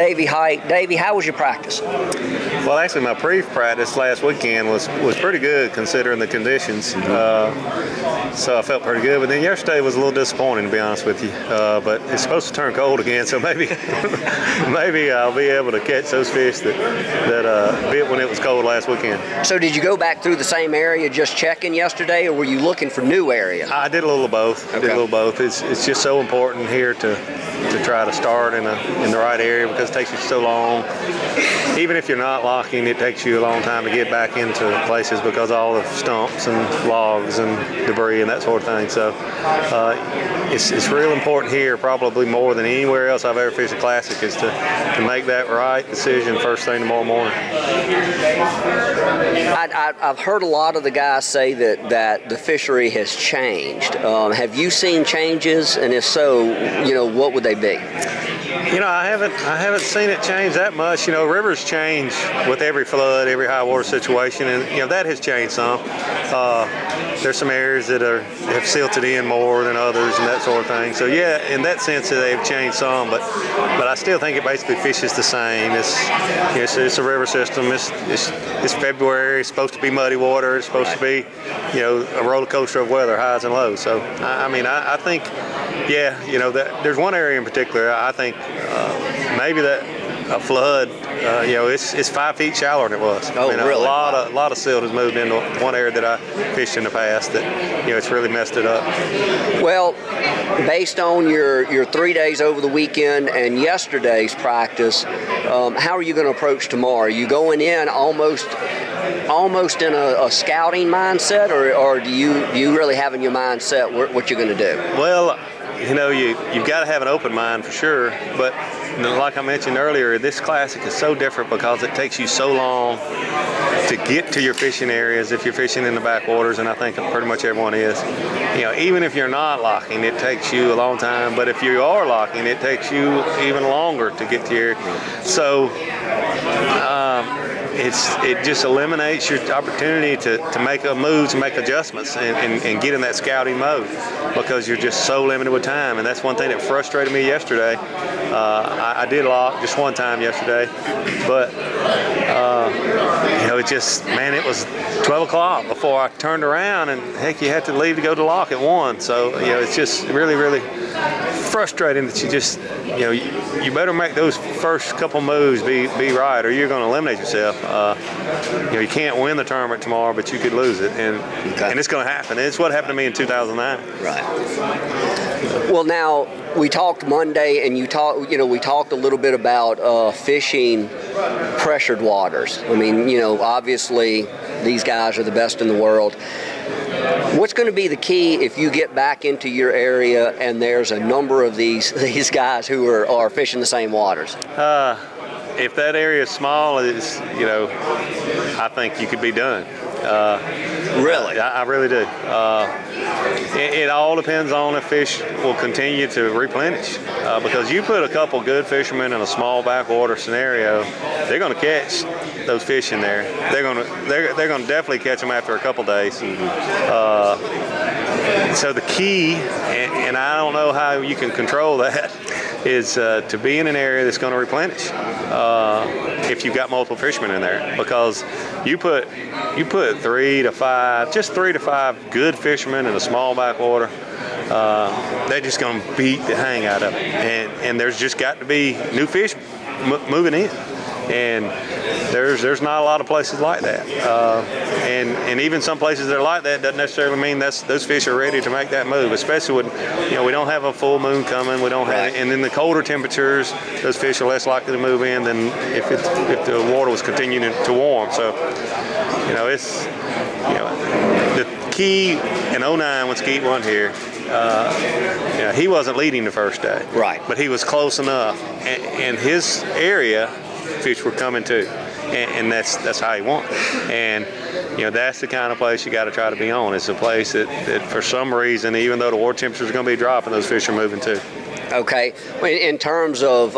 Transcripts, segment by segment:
Davy Hite. Davy, how was your practice? Well, actually, my pre-practice last weekend was pretty good considering the conditions. So I felt pretty good. But then yesterday was a little disappointing, to be honest with you. But it's supposed to turn cold again, so maybe maybe I'll be able to catch those fish that bit when it was cold last weekend. So did you go back through the same area just checking yesterday, or were you looking for new areas? I did a little of both. Okay. I did a little of both. It's just so important here to try to start in the right area because it takes you so long. Even if you're not locking, it takes you a long time to get back into places because of all the stumps and logs and debris and that sort of thing. So it's real important here, probably more than anywhere else I've ever fished a classic, is to make that right decision first thing tomorrow morning. I've heard a lot of the guys say that the fishery has changed. Have you seen changes, and if so, what would they be? I haven't seen it change that much. Rivers change with every flood, every high water situation, and that has changed some. There's some areas that have silted in more than others and that sort of thing. So yeah, in that sense they've changed some, but I still think it basically fishes the same. It's a river system. It's February. It's supposed to be muddy water. It's supposed to be a roller coaster of weather, highs and lows. So I think there's one area in particular. I think maybe that a flood, it's 5 feet shallower than it was. Oh, really? A lot of silt has moved into one area that I fished in the past that, it's really messed it up. Well, based on your 3 days over the weekend and yesterday's practice, how are you going to approach tomorrow? Are you going in almost in a scouting mindset, or do you really have in your mindset what you're going to do? Well, you've got to have an open mind for sure, but like I mentioned earlier, this classic is so different because it takes you so long to get to your fishing areas if you're fishing in the backwaters, and I think pretty much everyone is. Even if you're not locking, it takes you a long time, but if you are locking, it takes you even longer to get to your. So it just eliminates your opportunity to make moves and make adjustments and get in that scouting mode because you're just so limited with time. And that's one thing that frustrated me yesterday. I did lock just one time yesterday, but it was 12 o'clock before I turned around, and heck, you had to leave to go to lock at 1. So it's just really, really frustrating that you better make those first couple moves be right, or you're going to eliminate yourself. You can't win the tournament tomorrow, but you could lose it, and it's going to happen. It's what happened to me in 2009. Right. Well, now we talked Monday, and we talked a little bit about fishing pressured waters. Obviously these guys are the best in the world. What's going to be the key if you get back into your area and there's a number of these guys who are fishing the same waters? If that area is small, I think you could be done. Really? I really do. It all depends on if fish will continue to replenish. Because you put a couple good fishermen in a small backwater scenario, they're going to catch those fish in there. They're going to definitely catch them after a couple days. So the key, and I don't know how you can control that, is to be in an area that's going to replenish if you've got multiple fishermen in there, because you put 3 to 5 good fishermen in a small backwater, they're just going to beat the hang out of it, and there's just got to be new fish moving in. And there's not a lot of places like that, and even some places that are like that doesn't necessarily mean those fish are ready to make that move. Especially when we don't have a full moon coming, we don't have, and in the colder temperatures, those fish are less likely to move in than if the water was continuing to warm. So it's the key in 09 when Skeet won here. He wasn't leading the first day, right? But he was close enough, and his area. Fish were coming too, and that's how he won. And that's the kind of place you got to try to be on. It's a place that for some reason, even though the water temperatures are going to be dropping, those fish are moving too. Okay. In terms of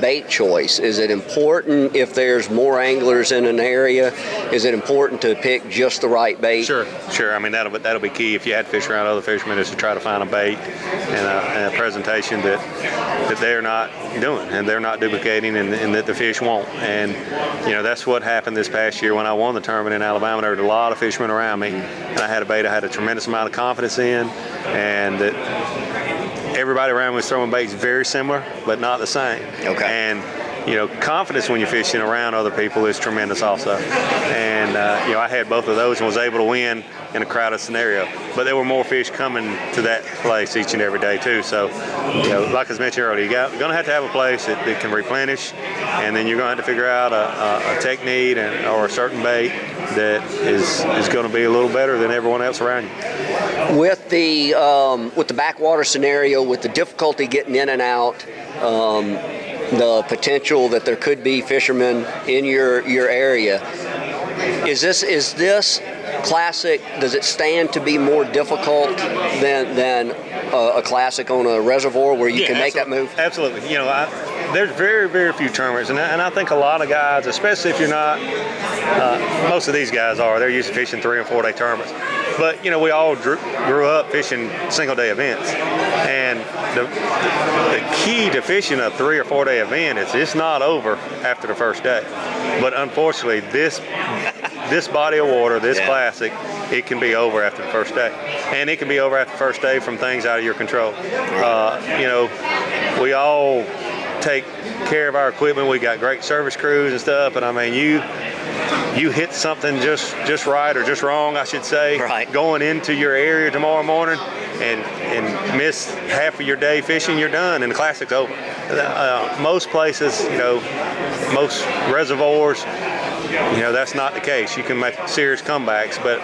bait choice, is it important if there's more anglers in an area? Is it important to pick just the right bait? Sure. I mean, that'll be key if you had to fish around other fishermen, is to try to find a bait and a presentation that they're not doing and they're not duplicating, and that the fish won't. And that's what happened this past year when I won the tournament in Alabama. There were a lot of fishermen around me, and I had a bait I had a tremendous amount of confidence in, and that everybody around me was throwing baits very similar, but not the same. Okay. And confidence when you're fishing around other people is tremendous also. And I had both of those and was able to win in a crowded scenario. But there were more fish coming to that place each and every day too. So, like I was mentioning earlier, you're going to have a place that can replenish, and then you're going to have to figure out a technique or a certain bait that is going to be a little better than everyone else around you. With the backwater scenario, with the difficulty getting in and out, the potential that there could be fishermen in your area, is this classic, does it stand to be more difficult than a classic on a reservoir where you can make that move? Absolutely. There's very, very few tournaments, and I think a lot of guys, especially if you're not, most of these guys they're used to fishing 3 and 4 day tournaments. But we all grew up fishing single-day events, and the key to fishing a 3 or 4 day event is it's not over after the first day. But unfortunately, this body of water, this classic, it can be over after the first day, and it can be over after the first day from things out of your control. We all take care of our equipment. We got great service crews and stuff, and I mean, you hit something just right, or just wrong, I should say, going into your area tomorrow morning and miss half of your day fishing, you're done, and the classic's over. Most places, most reservoirs, that's not the case. You can make serious comebacks, but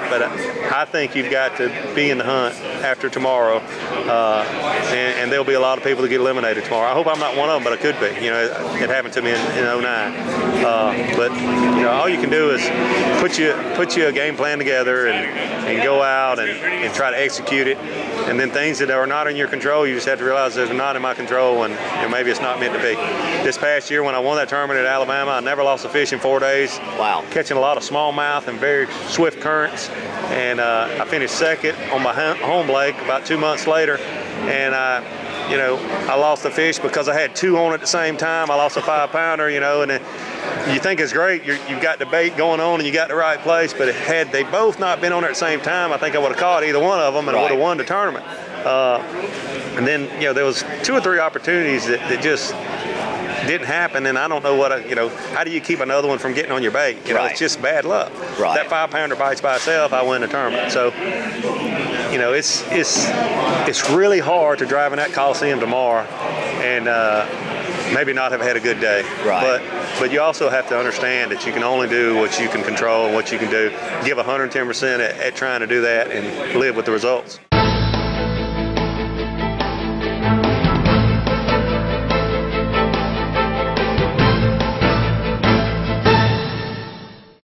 I think you've got to be in the hunt after tomorrow, and there'll be a lot of people that get eliminated tomorrow. I hope I'm not one of them, but I could be. It happened to me in 09. But all you can do is put you a game plan together and go out and try to execute it. And then things that are not in your control, you just have to realize they're not in my control, and maybe it's not meant to be. This past year when I won that tournament at Alabama, I never lost a fish in 4 days. Wow. Catching a lot of smallmouth and very swift currents. And I finished second on my home lake about 2 months later. And I lost the fish because I had 2 on at the same time. I lost a 5-pounder, and then you think it's great. You've got the bait going on and you got the right place, but had they both not been on at the same time, I think I would have caught either one of them and would have won the tournament. And then, there was 2 or 3 opportunities that just didn't happen, and I don't know how do you keep another one from getting on your bait? It's just bad luck. That 5-pounder bites by itself, I win the tournament. So, it's really hard to drive in that Coliseum tomorrow and maybe not have had a good day. But you also have to understand that you can only do what you can control and what you can do. Give 110% at trying to do that and live with the results.